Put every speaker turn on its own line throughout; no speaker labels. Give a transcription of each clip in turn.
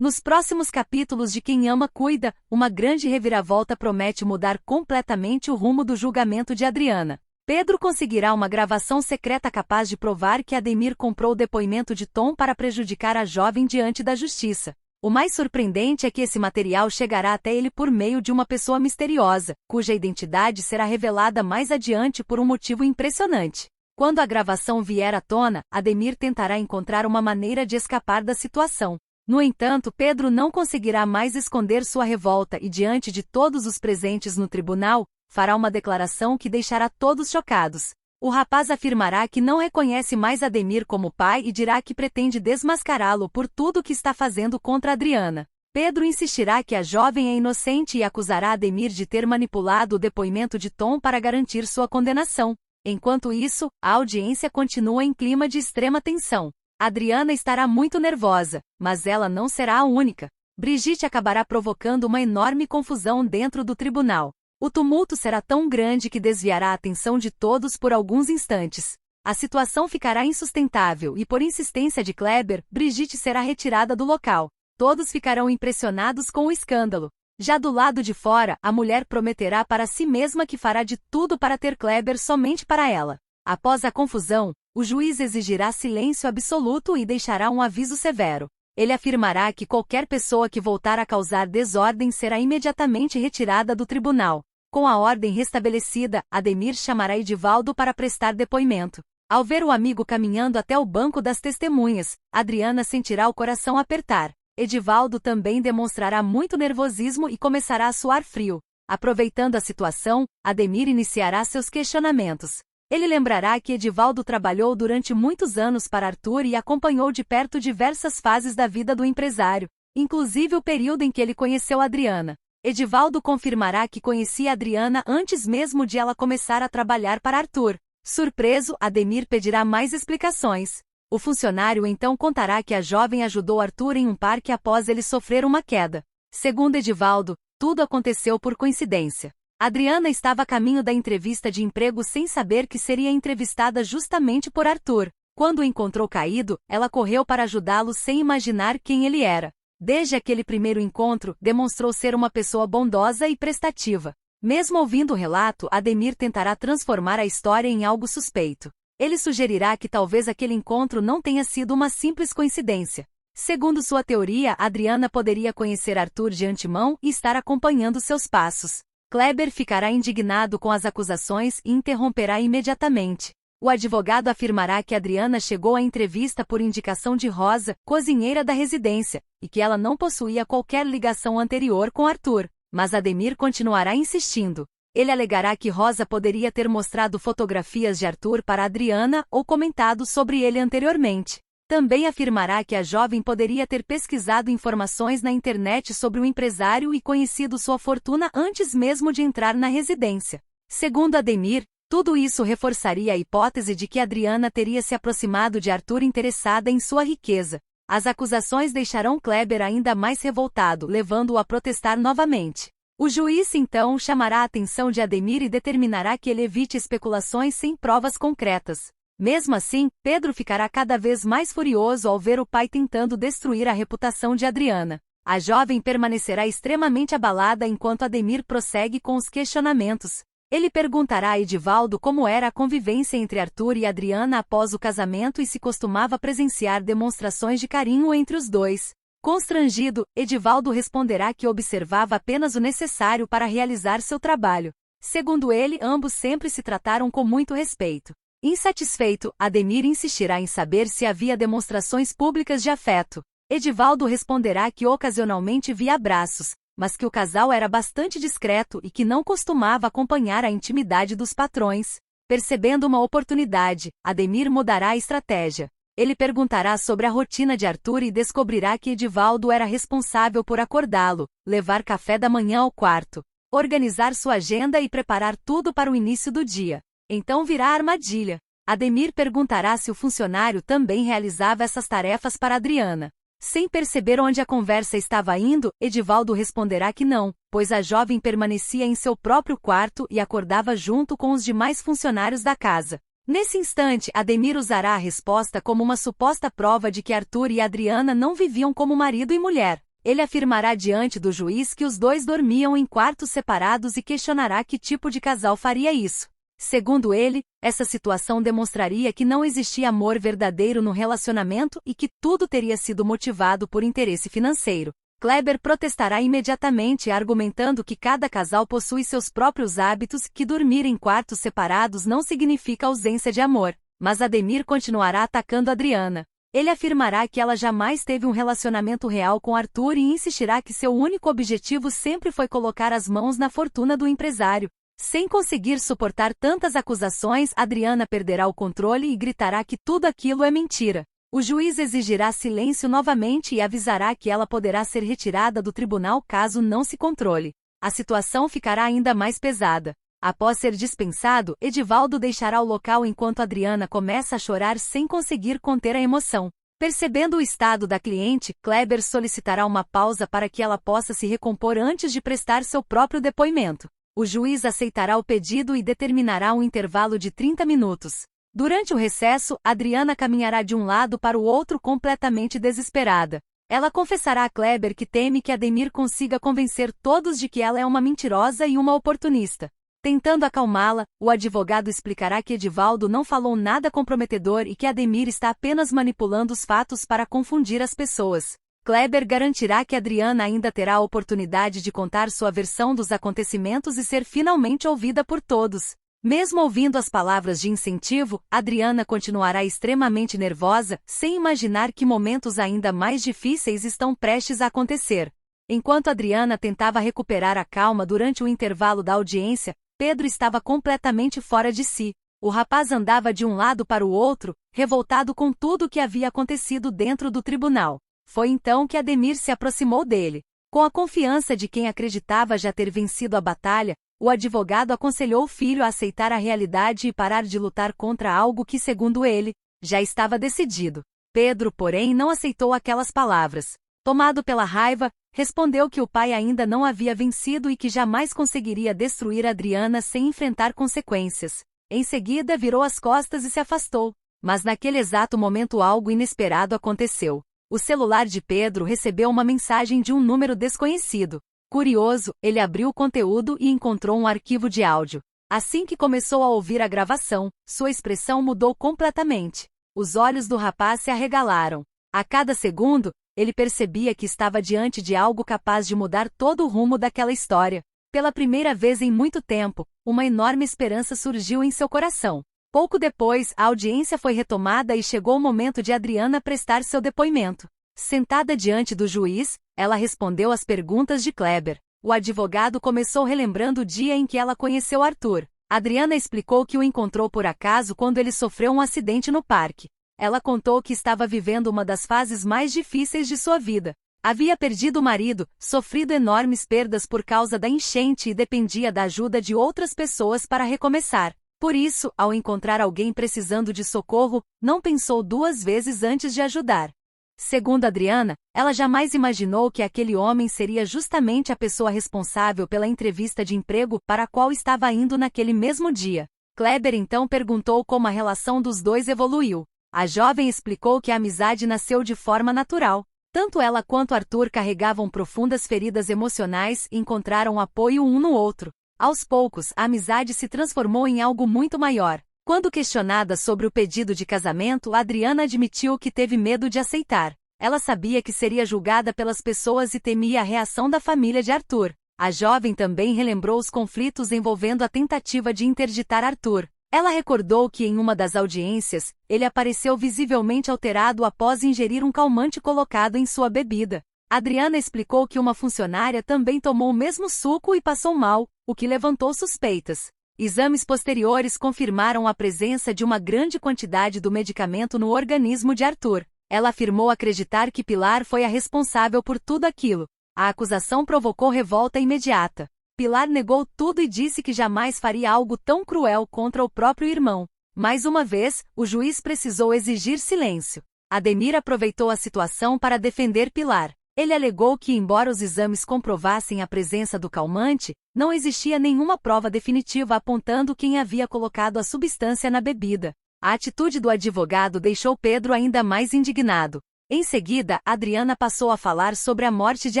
Nos próximos capítulos de Quem Ama Cuida, uma grande reviravolta promete mudar completamente o rumo do julgamento de Adriana. Pedro conseguirá uma gravação secreta capaz de provar que Ademir comprou o depoimento de Tom para prejudicar a jovem diante da justiça. O mais surpreendente é que esse material chegará até ele por meio de uma pessoa misteriosa, cuja identidade será revelada mais adiante por um motivo impressionante. Quando a gravação vier à tona, Ademir tentará encontrar uma maneira de escapar da situação. No entanto, Pedro não conseguirá mais esconder sua revolta e, diante de todos os presentes no tribunal, fará uma declaração que deixará todos chocados. O rapaz afirmará que não reconhece mais Ademir como pai e dirá que pretende desmascará-lo por tudo o que está fazendo contra Adriana. Pedro insistirá que a jovem é inocente e acusará Ademir de ter manipulado o depoimento de Tom para garantir sua condenação. Enquanto isso, a audiência continua em clima de extrema tensão. Adriana estará muito nervosa, mas ela não será a única. Brigitte acabará provocando uma enorme confusão dentro do tribunal. O tumulto será tão grande que desviará a atenção de todos por alguns instantes. A situação ficará insustentável e, por insistência de Kleber, Brigitte será retirada do local. Todos ficarão impressionados com o escândalo. Já do lado de fora, a mulher prometerá para si mesma que fará de tudo para ter Kleber somente para ela. Após a confusão, o juiz exigirá silêncio absoluto e deixará um aviso severo. Ele afirmará que qualquer pessoa que voltar a causar desordem será imediatamente retirada do tribunal. Com a ordem restabelecida, Ademir chamará Edivaldo para prestar depoimento. Ao ver o amigo caminhando até o banco das testemunhas, Adriana sentirá o coração apertar. Edivaldo também demonstrará muito nervosismo e começará a suar frio. Aproveitando a situação, Ademir iniciará seus questionamentos. Ele lembrará que Edivaldo trabalhou durante muitos anos para Arthur e acompanhou de perto diversas fases da vida do empresário, inclusive o período em que ele conheceu Adriana. Edivaldo confirmará que conhecia Adriana antes mesmo de ela começar a trabalhar para Arthur. Surpreso, Ademir pedirá mais explicações. O funcionário então contará que a jovem ajudou Arthur em um parque após ele sofrer uma queda. Segundo Edivaldo, tudo aconteceu por coincidência. Adriana estava a caminho da entrevista de emprego sem saber que seria entrevistada justamente por Arthur. Quando o encontrou caído, ela correu para ajudá-lo sem imaginar quem ele era. Desde aquele primeiro encontro, demonstrou ser uma pessoa bondosa e prestativa. Mesmo ouvindo o relato, Ademir tentará transformar a história em algo suspeito. Ele sugerirá que talvez aquele encontro não tenha sido uma simples coincidência. Segundo sua teoria, Adriana poderia conhecer Arthur de antemão e estar acompanhando seus passos. Kleber ficará indignado com as acusações e interromperá imediatamente. O advogado afirmará que Adriana chegou à entrevista por indicação de Rosa, cozinheira da residência, e que ela não possuía qualquer ligação anterior com Arthur. Mas Ademir continuará insistindo. Ele alegará que Rosa poderia ter mostrado fotografias de Arthur para Adriana ou comentado sobre ele anteriormente. Também afirmará que a jovem poderia ter pesquisado informações na internet sobre o empresário e conhecido sua fortuna antes mesmo de entrar na residência. Segundo Ademir, tudo isso reforçaria a hipótese de que Adriana teria se aproximado de Arthur interessada em sua riqueza. As acusações deixarão Kleber ainda mais revoltado, levando-o a protestar novamente. O juiz então chamará a atenção de Ademir e determinará que ele evite especulações sem provas concretas. Mesmo assim, Pedro ficará cada vez mais furioso ao ver o pai tentando destruir a reputação de Adriana. A jovem permanecerá extremamente abalada enquanto Ademir prossegue com os questionamentos. Ele perguntará a Edivaldo como era a convivência entre Arthur e Adriana após o casamento e se costumava presenciar demonstrações de carinho entre os dois. Constrangido, Edivaldo responderá que observava apenas o necessário para realizar seu trabalho. Segundo ele, ambos sempre se trataram com muito respeito. Insatisfeito, Ademir insistirá em saber se havia demonstrações públicas de afeto. Edivaldo responderá que ocasionalmente via abraços, mas que o casal era bastante discreto e que não costumava acompanhar a intimidade dos patrões. Percebendo uma oportunidade, Ademir mudará a estratégia. Ele perguntará sobre a rotina de Arthur e descobrirá que Edivaldo era responsável por acordá-lo, levar café da manhã ao quarto, organizar sua agenda e preparar tudo para o início do dia. Então virá a armadilha. Ademir perguntará se o funcionário também realizava essas tarefas para Adriana. Sem perceber onde a conversa estava indo, Edivaldo responderá que não, pois a jovem permanecia em seu próprio quarto e acordava junto com os demais funcionários da casa. Nesse instante, Ademir usará a resposta como uma suposta prova de que Arthur e Adriana não viviam como marido e mulher. Ele afirmará diante do juiz que os dois dormiam em quartos separados e questionará que tipo de casal faria isso. Segundo ele, essa situação demonstraria que não existia amor verdadeiro no relacionamento e que tudo teria sido motivado por interesse financeiro. Kleber protestará imediatamente, argumentando que cada casal possui seus próprios hábitos, que dormir em quartos separados não significa ausência de amor. Mas Ademir continuará atacando Adriana. Ele afirmará que ela jamais teve um relacionamento real com Arthur e insistirá que seu único objetivo sempre foi colocar as mãos na fortuna do empresário. Sem conseguir suportar tantas acusações, Adriana perderá o controle e gritará que tudo aquilo é mentira. O juiz exigirá silêncio novamente e avisará que ela poderá ser retirada do tribunal caso não se controle. A situação ficará ainda mais pesada. Após ser dispensado, Edivaldo deixará o local enquanto Adriana começa a chorar sem conseguir conter a emoção. Percebendo o estado da cliente, Kleber solicitará uma pausa para que ela possa se recompor antes de prestar seu próprio depoimento. O juiz aceitará o pedido e determinará um intervalo de 30 minutos. Durante o recesso, Adriana caminhará de um lado para o outro completamente desesperada. Ela confessará a Kleber que teme que Ademir consiga convencer todos de que ela é uma mentirosa e uma oportunista. Tentando acalmá-la, o advogado explicará que Edivaldo não falou nada comprometedor e que Ademir está apenas manipulando os fatos para confundir as pessoas. Kleber garantirá que Adriana ainda terá a oportunidade de contar sua versão dos acontecimentos e ser finalmente ouvida por todos. Mesmo ouvindo as palavras de incentivo, Adriana continuará extremamente nervosa, sem imaginar que momentos ainda mais difíceis estão prestes a acontecer. Enquanto Adriana tentava recuperar a calma durante o intervalo da audiência, Pedro estava completamente fora de si. O rapaz andava de um lado para o outro, revoltado com tudo o que havia acontecido dentro do tribunal. Foi então que Ademir se aproximou dele. Com a confiança de quem acreditava já ter vencido a batalha, o advogado aconselhou o filho a aceitar a realidade e parar de lutar contra algo que, segundo ele, já estava decidido. Pedro, porém, não aceitou aquelas palavras. Tomado pela raiva, respondeu que o pai ainda não havia vencido e que jamais conseguiria destruir Adriana sem enfrentar consequências. Em seguida, virou as costas e se afastou. Mas naquele exato momento algo inesperado aconteceu. O celular de Pedro recebeu uma mensagem de um número desconhecido. Curioso, ele abriu o conteúdo e encontrou um arquivo de áudio. Assim que começou a ouvir a gravação, sua expressão mudou completamente. Os olhos do rapaz se arregalaram. A cada segundo, ele percebia que estava diante de algo capaz de mudar todo o rumo daquela história. Pela primeira vez em muito tempo, uma enorme esperança surgiu em seu coração. Pouco depois, a audiência foi retomada e chegou o momento de Adriana prestar seu depoimento. Sentada diante do juiz, ela respondeu às perguntas de Kleber. O advogado começou relembrando o dia em que ela conheceu Arthur. Adriana explicou que o encontrou por acaso quando ele sofreu um acidente no parque. Ela contou que estava vivendo uma das fases mais difíceis de sua vida. Havia perdido o marido, sofrido enormes perdas por causa da enchente e dependia da ajuda de outras pessoas para recomeçar. Por isso, ao encontrar alguém precisando de socorro, não pensou duas vezes antes de ajudar. Segundo Adriana, ela jamais imaginou que aquele homem seria justamente a pessoa responsável pela entrevista de emprego para a qual estava indo naquele mesmo dia. Kleber então perguntou como a relação dos dois evoluiu. A jovem explicou que a amizade nasceu de forma natural. Tanto ela quanto Arthur carregavam profundas feridas emocionais e encontraram apoio um no outro. Aos poucos, a amizade se transformou em algo muito maior. Quando questionada sobre o pedido de casamento, Adriana admitiu que teve medo de aceitar. Ela sabia que seria julgada pelas pessoas e temia a reação da família de Arthur. A jovem também relembrou os conflitos envolvendo a tentativa de interditar Arthur. Ela recordou que em uma das audiências, ele apareceu visivelmente alterado após ingerir um calmante colocado em sua bebida. Adriana explicou que uma funcionária também tomou o mesmo suco e passou mal, o que levantou suspeitas. Exames posteriores confirmaram a presença de uma grande quantidade do medicamento no organismo de Arthur. Ela afirmou acreditar que Pilar foi a responsável por tudo aquilo. A acusação provocou revolta imediata. Pilar negou tudo e disse que jamais faria algo tão cruel contra o próprio irmão. Mais uma vez, o juiz precisou exigir silêncio. Ademir aproveitou a situação para defender Pilar. Ele alegou que, embora os exames comprovassem a presença do calmante, não existia nenhuma prova definitiva apontando quem havia colocado a substância na bebida. A atitude do advogado deixou Pedro ainda mais indignado. Em seguida, Adriana passou a falar sobre a morte de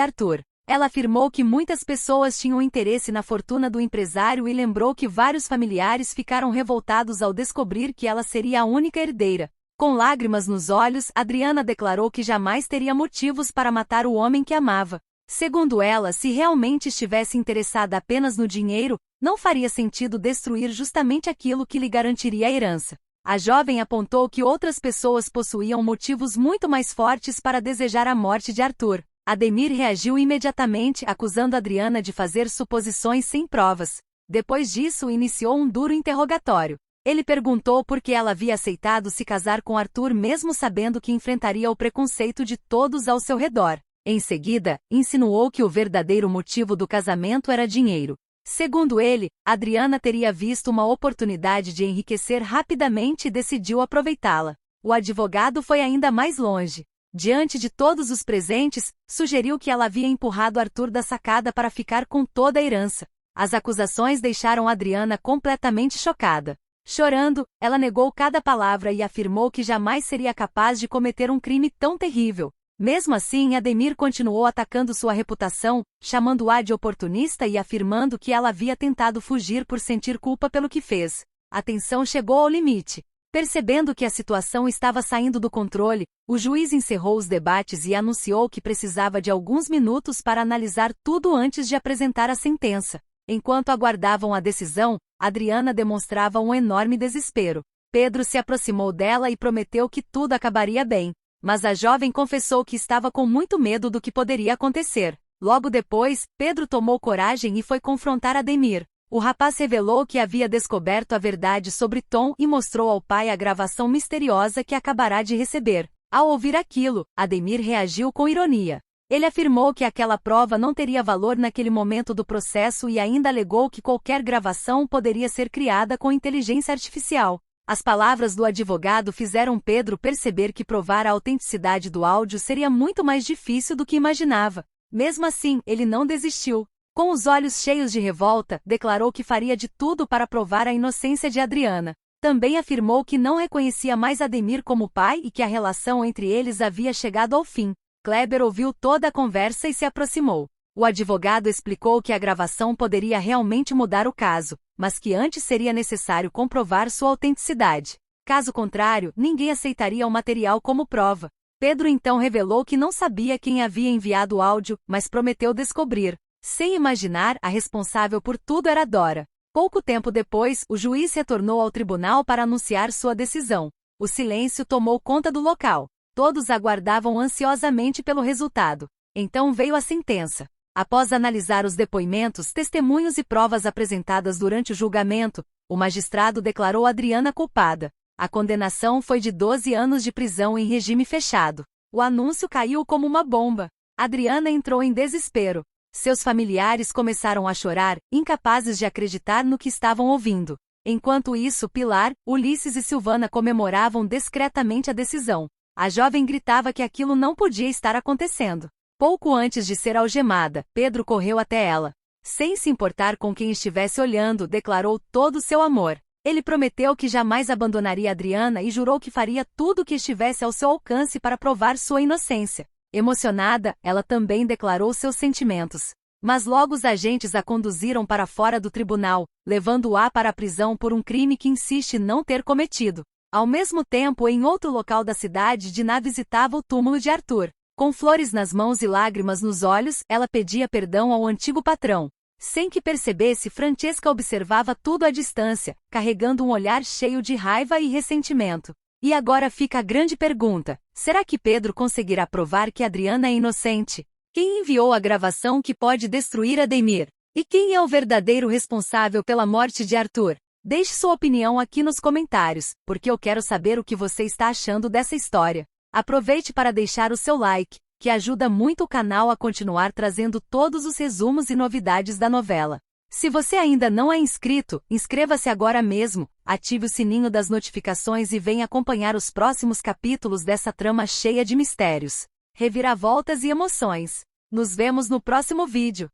Arthur. Ela afirmou que muitas pessoas tinham interesse na fortuna do empresário e lembrou que vários familiares ficaram revoltados ao descobrir que ela seria a única herdeira. Com lágrimas nos olhos, Adriana declarou que jamais teria motivos para matar o homem que amava. Segundo ela, se realmente estivesse interessada apenas no dinheiro, não faria sentido destruir justamente aquilo que lhe garantiria a herança. A jovem apontou que outras pessoas possuíam motivos muito mais fortes para desejar a morte de Arthur. Ademir reagiu imediatamente, acusando Adriana de fazer suposições sem provas. Depois disso, iniciou um duro interrogatório. Ele perguntou por que ela havia aceitado se casar com Arthur mesmo sabendo que enfrentaria o preconceito de todos ao seu redor. Em seguida, insinuou que o verdadeiro motivo do casamento era dinheiro. Segundo ele, Adriana teria visto uma oportunidade de enriquecer rapidamente e decidiu aproveitá-la. O advogado foi ainda mais longe. Diante de todos os presentes, sugeriu que ela havia empurrado Arthur da sacada para ficar com toda a herança. As acusações deixaram Adriana completamente chocada. Chorando, ela negou cada palavra e afirmou que jamais seria capaz de cometer um crime tão terrível. Mesmo assim, Ademir continuou atacando sua reputação, chamando-a de oportunista e afirmando que ela havia tentado fugir por sentir culpa pelo que fez. A tensão chegou ao limite. Percebendo que a situação estava saindo do controle, o juiz encerrou os debates e anunciou que precisava de alguns minutos para analisar tudo antes de apresentar a sentença. Enquanto aguardavam a decisão, Adriana demonstrava um enorme desespero. Pedro se aproximou dela e prometeu que tudo acabaria bem. Mas a jovem confessou que estava com muito medo do que poderia acontecer. Logo depois, Pedro tomou coragem e foi confrontar Ademir. O rapaz revelou que havia descoberto a verdade sobre Tom e mostrou ao pai a gravação misteriosa que acabará de receber. Ao ouvir aquilo, Ademir reagiu com ironia. Ele afirmou que aquela prova não teria valor naquele momento do processo e ainda alegou que qualquer gravação poderia ser criada com inteligência artificial. As palavras do advogado fizeram Pedro perceber que provar a autenticidade do áudio seria muito mais difícil do que imaginava. Mesmo assim, ele não desistiu. Com os olhos cheios de revolta, declarou que faria de tudo para provar a inocência de Adriana. Também afirmou que não reconhecia mais Ademir como pai e que a relação entre eles havia chegado ao fim. Kleber ouviu toda a conversa e se aproximou. O advogado explicou que a gravação poderia realmente mudar o caso, mas que antes seria necessário comprovar sua autenticidade. Caso contrário, ninguém aceitaria o material como prova. Pedro então revelou que não sabia quem havia enviado o áudio, mas prometeu descobrir. Sem imaginar, a responsável por tudo era Dora. Pouco tempo depois, o juiz retornou ao tribunal para anunciar sua decisão. O silêncio tomou conta do local. Todos aguardavam ansiosamente pelo resultado. Então veio a sentença. Após analisar os depoimentos, testemunhos e provas apresentadas durante o julgamento, o magistrado declarou Adriana culpada. A condenação foi de 12 anos de prisão em regime fechado. O anúncio caiu como uma bomba. Adriana entrou em desespero. Seus familiares começaram a chorar, incapazes de acreditar no que estavam ouvindo. Enquanto isso, Pilar, Ulisses e Silvana comemoravam discretamente a decisão. A jovem gritava que aquilo não podia estar acontecendo. Pouco antes de ser algemada, Pedro correu até ela. Sem se importar com quem estivesse olhando, declarou todo o seu amor. Ele prometeu que jamais abandonaria Adriana e jurou que faria tudo o que estivesse ao seu alcance para provar sua inocência. Emocionada, ela também declarou seus sentimentos. Mas logo os agentes a conduziram para fora do tribunal, levando-a para a prisão por um crime que insiste não ter cometido. Ao mesmo tempo, em outro local da cidade, Diná visitava o túmulo de Arthur. Com flores nas mãos e lágrimas nos olhos, ela pedia perdão ao antigo patrão. Sem que percebesse, Francesca observava tudo à distância, carregando um olhar cheio de raiva e ressentimento. E agora fica a grande pergunta: será que Pedro conseguirá provar que Adriana é inocente? Quem enviou a gravação que pode destruir Ademir? E quem é o verdadeiro responsável pela morte de Arthur? Deixe sua opinião aqui nos comentários, porque eu quero saber o que você está achando dessa história. Aproveite para deixar o seu like, que ajuda muito o canal a continuar trazendo todos os resumos e novidades da novela. Se você ainda não é inscrito, inscreva-se agora mesmo, ative o sininho das notificações e venha acompanhar os próximos capítulos dessa trama cheia de mistérios, reviravoltas e emoções. Nos vemos no próximo vídeo.